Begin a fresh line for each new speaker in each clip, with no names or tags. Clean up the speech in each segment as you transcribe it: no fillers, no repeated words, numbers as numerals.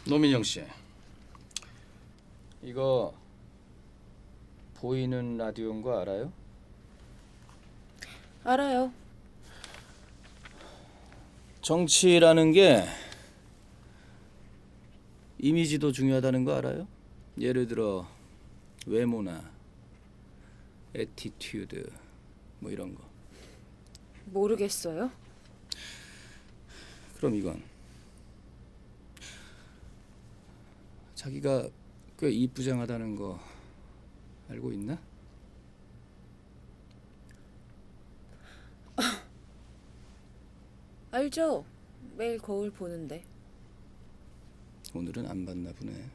노민영 씨, 이거 보이는 라디오인 거 알아요?
알아요.
정치라는 게 이미지도 중요하다는 거 알아요? 예를 들어 외모나 애티튜드 뭐 이런 거.
모르겠어요.
그럼 이건 자기가 꽤 이쁘장하다는 거 알고 있나?
알죠? 매일 거울 보는데.
오늘은 안 봤나 보네.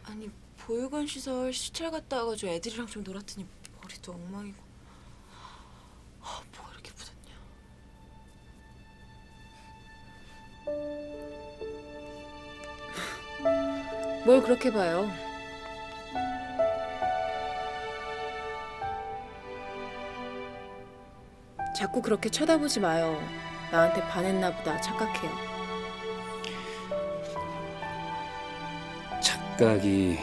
아니 보육원 시설 시찰 갔다 와가지고 애들이랑 좀 놀았더니 머리도 엉망이고. 뭐가 이렇게 묻었냐. 뭘 그렇게 봐요? 자꾸 그렇게 쳐다보지 마요. 나한테 반했나 보다 착각해요.
착각이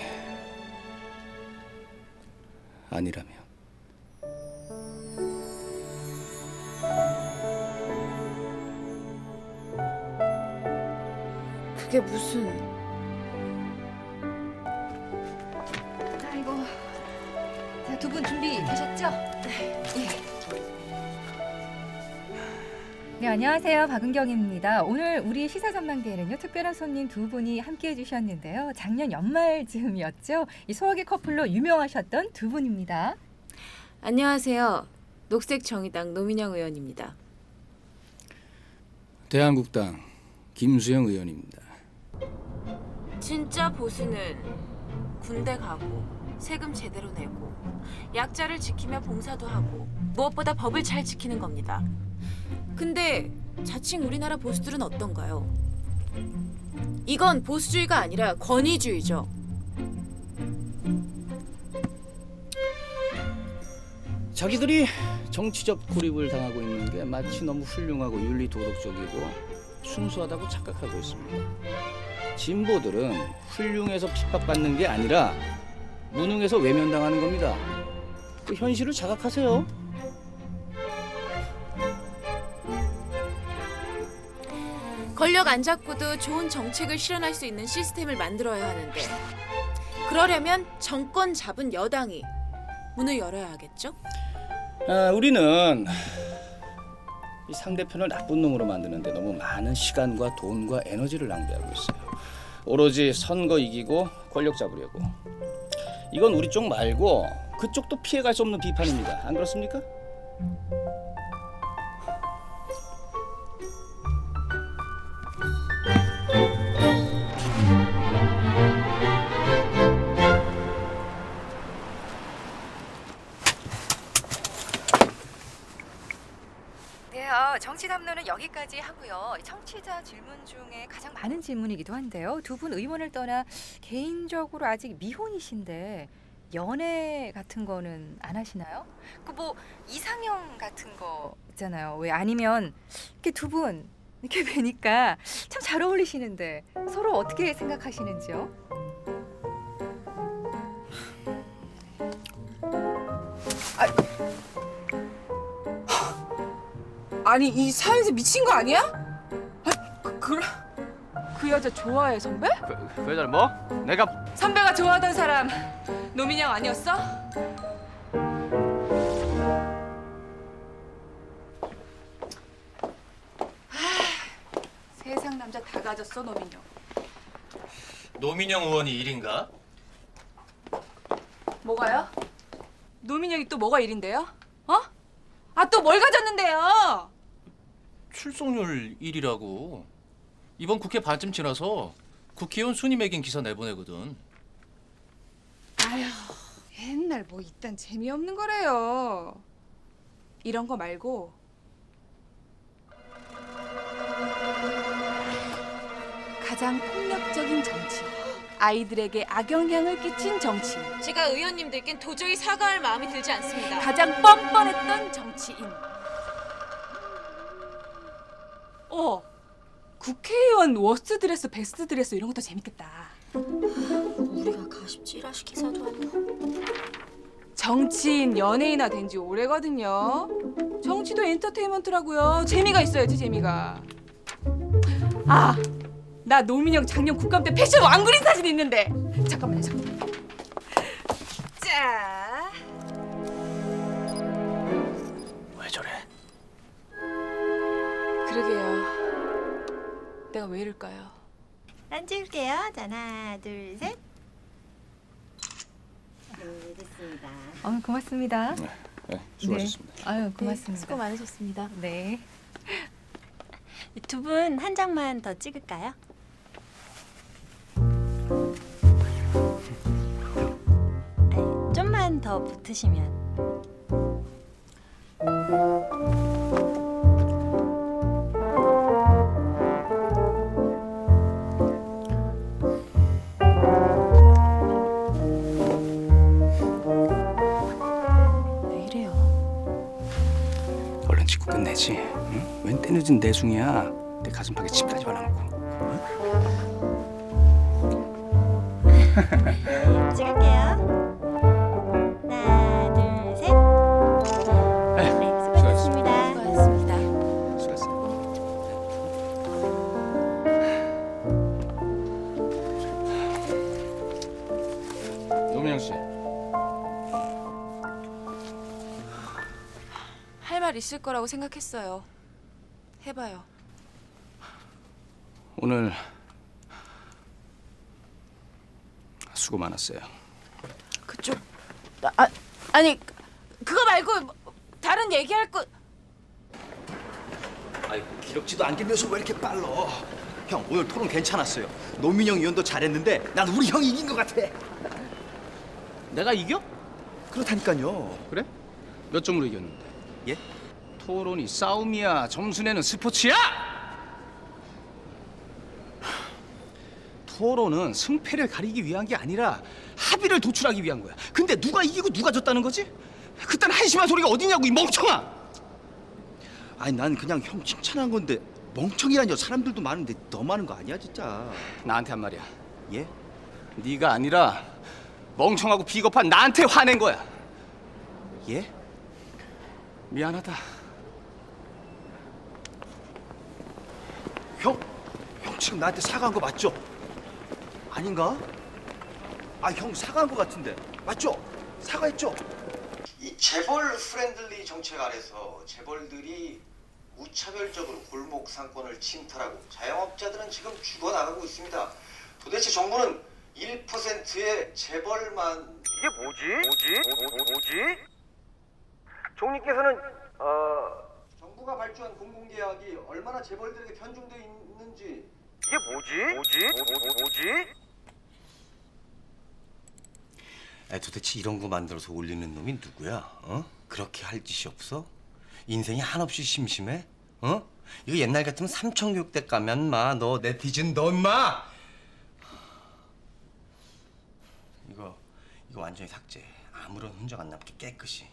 아니라면
그게 무슨...
아이고, 자, 두 분 준비되셨죠? 네, 안녕하세요. 박은경입니다. 오늘 우리 시사전망대에는요, 특별한 손님 두 분이 함께해 주셨는데요. 작년 연말쯤이었죠. 이 소화기 커플로 유명하셨던 두 분입니다.
안녕하세요. 녹색정의당 노민영 의원입니다.
대한국당 김수영 의원입니다.
진짜 보수는 군대 가고 세금 제대로 내고 약자를 지키며 봉사도 하고 무엇보다 법을 잘 지키는 겁니다. 근데 자칭 우리나라 보수들은 어떤가요? 이건 보수주의가 아니라 권위주의죠.
자기들이 정치적 고립을 당하고 있는 게 마치 너무 훌륭하고 윤리 도덕적이고 순수하다고 착각하고 있습니다. 진보들은 훌륭해서 핍박받는 게 아니라 무능해서 외면당하는 겁니다. 그 현실을 자각하세요.
권력 안 잡고도 좋은 정책을 실현할 수 있는 시스템을 만들어야 하는데 그러려면 정권 잡은 여당이 문을 열어야 하겠죠?
우리는 이 상대편을 나쁜 놈으로 만드는데 너무 많은 시간과 돈과 에너지를 낭비하고 있어요. 오로지 선거 이기고 권력 잡으려고. 이건 우리 쪽 말고 그쪽도 피해갈 수 없는 비판입니다. 안 그렇습니까?
네, 정치 담론은 여기까지 하고요. 청취자 질문 중에 가장 많은 질문이기도 한데요. 두 분 의원을 떠나 개인적으로 아직 미혼이신데 연애 같은 거는 안 하시나요? 그 뭐 이상형 같은 거 있잖아요. 왜 아니면 이렇게 두 분 이렇게 뵈니까 참 잘 어울리시는데 서로 어떻게 생각하시는지요?
아니 이 사연자 미친 거 아니야? 그 여자 좋아해 선배?
그 여자를 뭐? 내가
선배가 좋아하던 사람 노민영 아니었어? 세상 남자 다 가졌어 노민영.
노민영 의원이 일인가?
뭐가요? 노민영이 또 뭐가 일인데요? 어? 아 또 뭘 가졌는데요?
출석률 1위라고. 이번 국회 반쯤 지나서 국회의원 순위 매긴 기사 내보내거든.
아휴 맨날 뭐 이딴 재미없는 거래요. 이런 거 말고 가장 폭력적인 정치 아이들에게 악영향을 끼친 정치인.
제가 의원님들께는 도저히 사과할 마음이 들지 않습니다.
가장 뻔뻔했던 정치인. 국회의원 워스트 드레스, 베스트 드레스 이런 것도 재밌겠다.
우리가 가십 찌라시 기사도 아니고.
정치인, 연예인화 된 지 오래거든요. 정치도 엔터테인먼트라고요. 재미가 있어야지, 재미가. 아, 나 노민영 작년 국감 때 패션 왕그린 사진 있는데. 잠깐만요. 자.
왜 저래?
그러게요. 내가 왜 이럴까요?
난 찍을게요. 자, 하나, 둘, 셋. 네, 됐습니다.
고맙습니다.
네, 수고하셨습니다.
네. 아유, 고맙습니다.
수고 많으셨습니다.
네.
두 분 한 장만 더 찍을까요? 아니, 좀만 더 붙으시면.
왜 이래요?
얼른 찍고 끝내지. 응? 웬 때늦은 내숭이야. 내 가슴팍에 침까지 발라놓고.
찍을게요. 하나, 둘, 셋. 네, 수고하셨습니다.
수고하셨습니다.
수고했어. 노민영 씨.
할 말 있을 거라고 생각했어요. 해봐요.
오늘 수고 많았어요.
그쪽 아니 그거 말고 뭐, 다른 얘기할 거.
아이고 기럭지도 않겠면서 왜 이렇게 빨라? 형 오늘 토론 괜찮았어요. 노민영 의원도 잘했는데 난 우리 형이 이긴 것 같아.
내가 이겨?
그렇다니까요.
그래? 몇 점으로 이겼는데?
예?
토론이 싸움이야. 점수 내는 스포츠야? 토론은 승패를 가리기 위한 게 아니라 합의를 도출하기 위한 거야. 근데 누가 이기고 누가 졌다는 거지? 그딴 한심한 소리가 어딨냐고 이 멍청아!
아니 난 그냥 형 칭찬한 건데 멍청이라뇨. 사람들도 많은데 너 많은 거 아니야 진짜.
나한테 한 말이야.
예?
네가 아니라 멍청하고 비겁한 나한테 화낸 거야.
예?
미안하다.
형 지금 나한테 사과한 거 맞죠? 아닌가? 아 형 사과한 거 같은데 맞죠? 사과했죠? 이 재벌 프렌들리 정책 아래서 재벌들이 무차별적으로 골목 상권을 침탈하고 자영업자들은 지금 죽어나가고 있습니다. 도대체 정부는 1%의 재벌만 이게 뭐지? 총리께서는 정부가 발주한 공공계약이 얼마나 재벌들에게 편중돼 있는지 이게 뭐지? 도대체 이런 거 만들어서 올리는 놈이 누구야? 어? 그렇게 할 짓이 없어? 인생이 한없이 심심해? 어? 이거 옛날 같으면 삼청교육대 가면 마 너 네티즌 너 인마! 이거 완전히 삭제. 아무런 흔적 안 남게 깨끗이.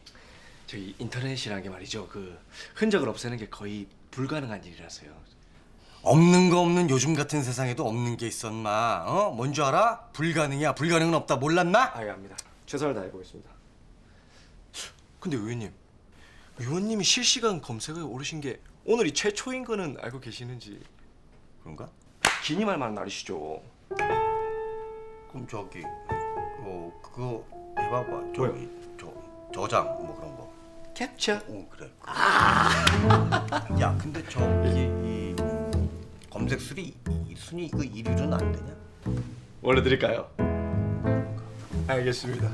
저희 인터넷이라는 게 말이죠. 그 흔적을 없애는 게 거의 불가능한 일이라서요.
없는 거 없는 요즘 같은 세상에도 없는 게 있어 인마. 어? 뭔 줄 알아? 불가능이야. 불가능은 없다. 몰랐나?
알겠습니다. 최선을 다해보겠습니다.
근데 의원님이 실시간 검색어에 오르신 게 오늘이 최초인 거는 알고 계시는지?
그런가?
기님할 만한 날이시죠.
그럼 저기 그거 해봐봐. 저기 저장 뭐 그런 거.
캡처.
오 그래. 야 근데 이 검색 순위 그 1위로는 안 되냐?
올려드릴까요? 알겠습니다.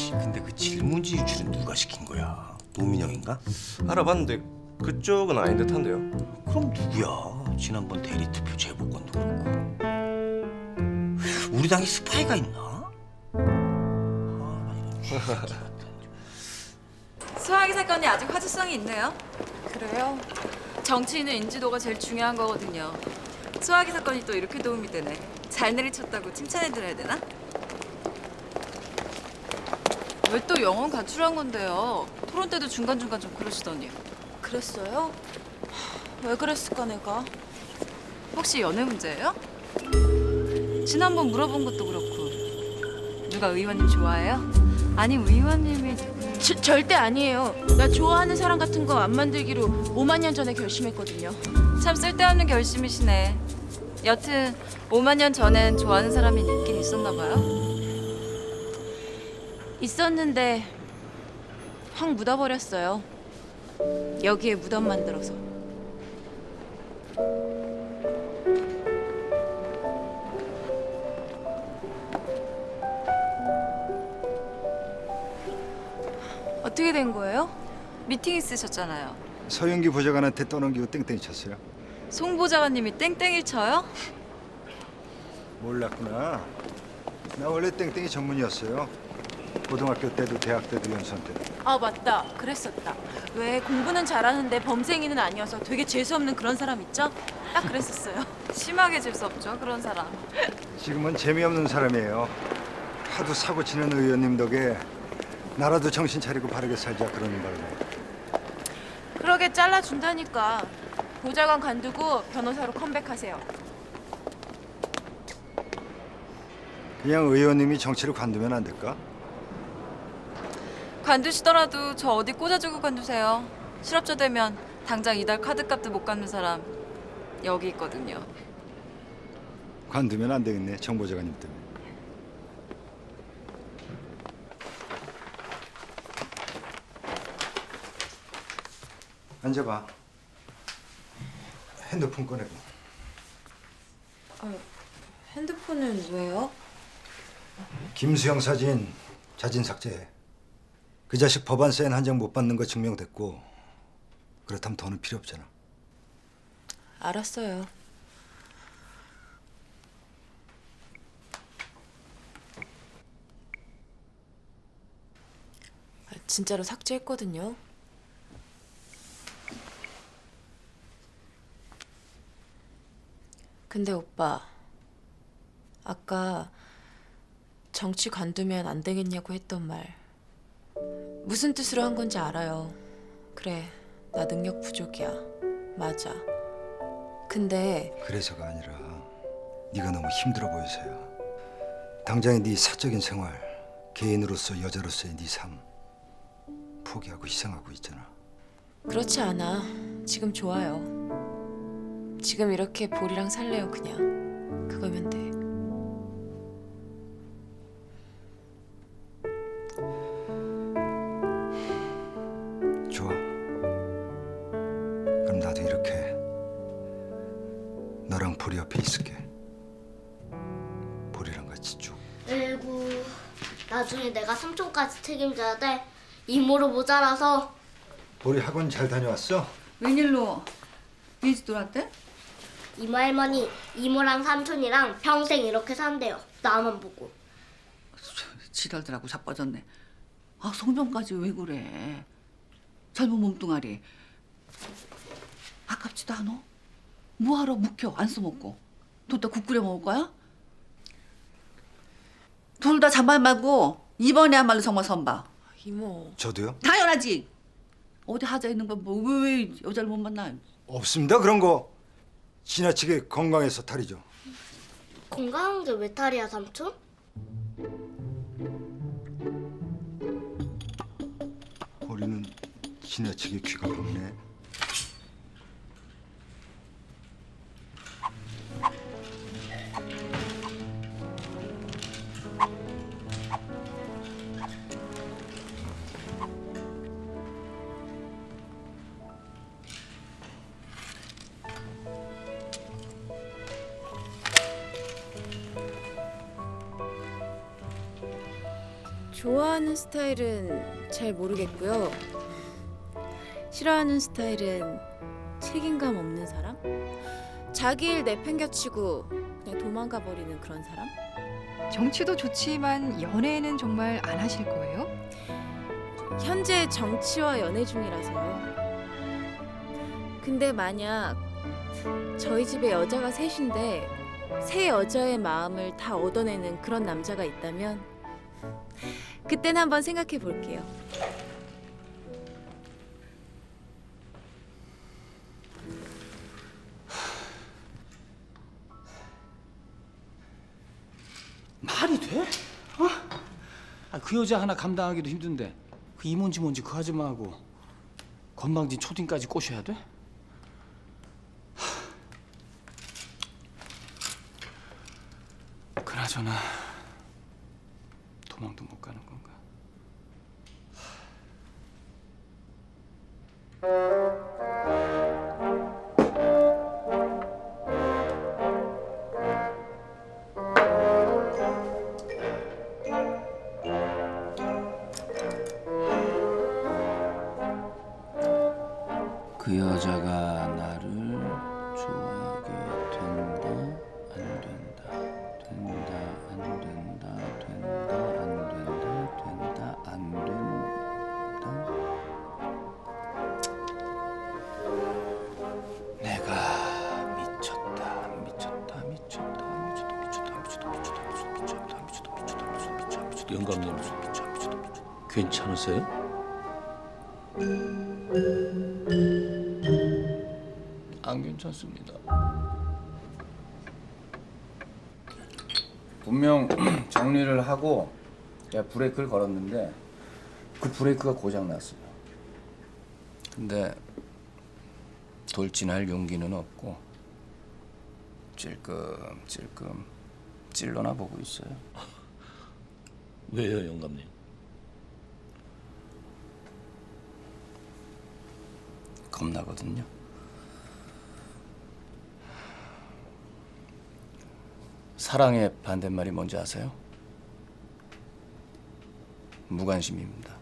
근데 그 질문지 유출은 누가 시킨 거야? 노민영인가?
알아봤는데 그쪽은 아닌 듯한데요.
그럼 누구야? 지난번 대리투표 재보권도 그렇고. 우리 당에 스파이가 있나?
수학이 사건이 아직 화제성이 있네요. 그래요? 정치인은 인지도가 제일 중요한 거거든요.
소화기 사건이 또 이렇게 도움이 되네. 잘 내리쳤다고 칭찬해드려야 되나? 왜 또 영혼 가출한 건데요? 토론 때도 중간중간 좀 그러시더니.
그랬어요? 왜 그랬을까 내가?
혹시 연애 문제예요? 지난번 물어본 것도 그렇고. 누가 의원님 좋아해요? 아니 의원님이
절대 아니에요. 나 좋아하는 사람 같은 거 안 만들기로 5만 년 전에 결심했거든요.
참 쓸데없는 결심이시네. 여튼 5만 년 전엔 좋아하는 사람이 있긴 있었나 봐요.
있었는데 확 묻어버렸어요. 여기에 무덤 만들어서. 어떻게 된 거예요?
미팅 있으셨잖아요.
서윤기 보좌관한테 떠넘기고 땡땡이 쳤어요.
송 보좌관님이 땡땡이 쳐요?
몰랐구나. 나 원래 땡땡이 전문이었어요. 고등학교 때도 대학 때도 연수원 때도.
아 맞다. 그랬었다. 왜 공부는 잘하는데 범생이는 아니어서 되게 재수없는 그런 사람 있죠? 딱 그랬었어요.
심하게 재수없죠 그런 사람.
지금은 재미없는 사람이에요. 하도 사고 치는 의원님 덕에 나라도 정신 차리고 바르게 살자 그러는 바람에.
그러게 잘라준다니까. 보좌관 관두고 변호사로 컴백하세요.
그냥 의원님이 정치를 관두면 안 될까?
관두시더라도 저 어디 꽂아주고 관두세요. 실업자 되면 당장 이달 카드값도 못 갚는 사람 여기 있거든요.
관두면 안 되겠네, 정 보좌관님 때문에. 앉아봐. 핸드폰 꺼내고.
핸드폰은 왜요?
김수영 사진 자진 삭제해. 그 자식 법안 사인 한 장 못 받는 거 증명됐고, 그렇다면 더는 필요 없잖아.
알았어요. 진짜로 삭제했거든요. 근데 오빠, 아까 정치 관두면 안 되겠냐고 했던 말 무슨 뜻으로 한 건지 알아요. 그래, 나 능력 부족이야. 맞아. 근데
그래서가 아니라 네가 너무 힘들어 보여서야. 당장의 네 사적인 생활, 개인으로서 여자로서의 네 삶 포기하고 희생하고 있잖아.
그렇지 않아. 지금 좋아요. 지금 이렇게 보리랑 살래요 그냥. 그거면 돼.
좋아. 그럼 나도 이렇게 너랑 보리 옆에 있을게. 보리랑 같이 쭉.
아이고, 나중에 내가 삼촌까지 책임져야 돼. 이모로 모자라서.
보리 학원 잘 다녀왔어?
웬일로 비지 돌았대?
이모 할머니, 이모랑 삼촌이랑 평생 이렇게 산대요. 나만 보고.
지랄들하고 자빠졌네. 아 성병까지 왜 그래? 젊은 몸뚱아리. 아깝지도 않아? 뭐하러 묵혀 안 써먹고. 뒀다 국 끓여 먹을 거야? 둘 다 잔말 말고 이번에야말로 정말 선봐.
이모.
저도요?
당연하지. 어디 하자 있는 건 뭐 왜 여자를 못 만나?
없습니다 그런 거. 지나치게 건강해서 탈이죠.
건강한 게 왜 탈이야, 삼촌?
보리는 지나치게 귀가 곱네.
좋아하는 스타일은 잘 모르겠고요. 싫어하는 스타일은 책임감 없는 사람? 자기 일 내팽겨치고 그냥 도망가 버리는 그런 사람?
정치도 좋지만 연애는 정말 안 하실 거예요?
현재 정치와 연애 중이라서요. 근데 만약 저희 집에 여자가 셋인데 세 여자의 마음을 다 얻어내는 그런 남자가 있다면 그때는 한번 생각해 볼게요.
말이 돼? 그 여자 하나 감당하기도 힘든데 그 이mon지 뭔지 그 아줌마하고 건방진 초딩까지 꼬셔야 돼? 그나저나 도망도 못 가는 건가? 그 여자가 나를 좋아하게 된다, 안 된다, 된다, 안 된다, 된다, 안 된다, 된다, 안 된다. 내가 미쳤다, 미쳤다, 미쳤다, 미쳤다, 미쳤다, 미쳤다, 미쳤다, 미쳤다, 미쳤다, 미쳤다, 미쳤다, 미쳤다, 미쳤다.
영감님, 괜찮으세요?
안 괜찮습니다. 분명 정리를 하고 제가 브레이크를 걸었는데 그 브레이크가 고장 났어요. 근데 돌진할 용기는 없고 찔끔찔끔 찔러나 보고 있어요.
왜요, 영감님?
겁나거든요. 사랑의 반대말이 뭔지 아세요? 무관심입니다.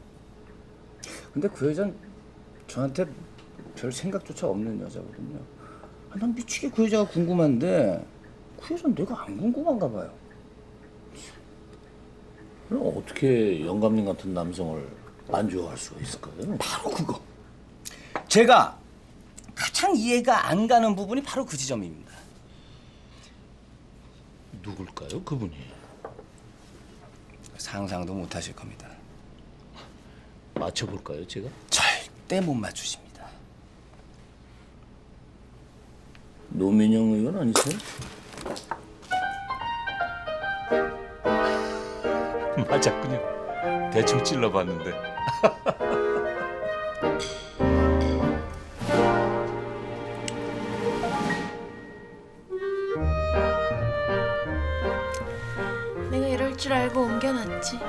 근데 그 여자는 저한테 별 생각조차 없는 여자거든요. 난 미치게 그 여자가 궁금한데 그 여자는 내가 안 궁금한가 봐요.
그럼 어떻게 영감님 같은 남성을 안 좋아할 수가 있을까요?
바로 그거. 제가 가장 이해가 안 가는 부분이 바로 그 지점입니다.
누굴까요, 그분이?
상상도 못 하실 겁니다.
맞춰볼까요, 제가?
절대 못 맞추십니다.
노민영 의원 아니세요?
맞았군요. 대충 찔러봤는데.
내가 이럴 줄 알고 옮겨놨지.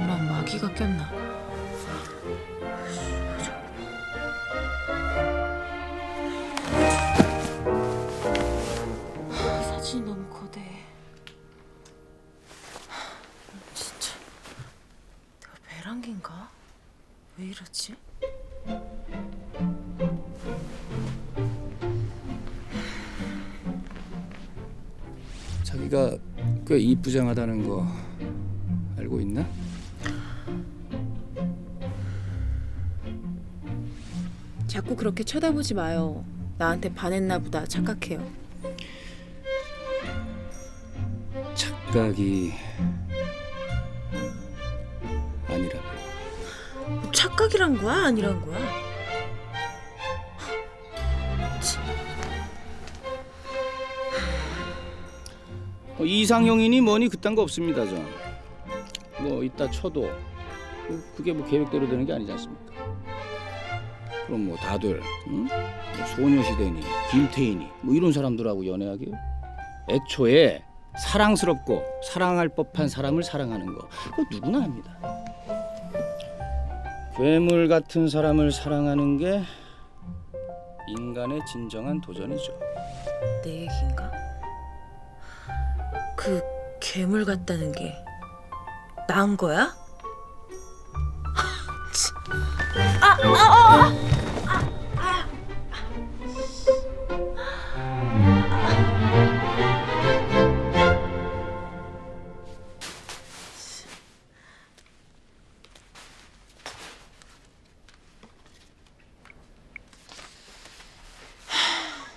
난 마귀가 꼈나? 사진이 너무 거대해. 진짜 내가 배란기인가? 왜 이러지?
자기가 꽤 이쁘장하다는 거 알고 있나?
자꾸 그렇게 쳐다보지 마요. 나한테 반했나 보다 착각해요.
착각이 아니라
착각이란 거야? 아니란 거야?
이상형이니 뭐니 그딴 거 없습니다. 전 뭐 이따 쳐도 그게 뭐 계획대로 되는 게 아니지 않습니까? 그럼 뭐 다들 응? 뭐 소녀시대니 김태희니 뭐 이런 사람들하고 연애하게요? 애초에 사랑스럽고 사랑할 법한 사람을 사랑하는 거 그거 누구나 합니다. 괴물 같은 사람을 사랑하는 게 인간의 진정한 도전이죠.
내 얘기인가? 그 괴물 같다는 게 나은 거야?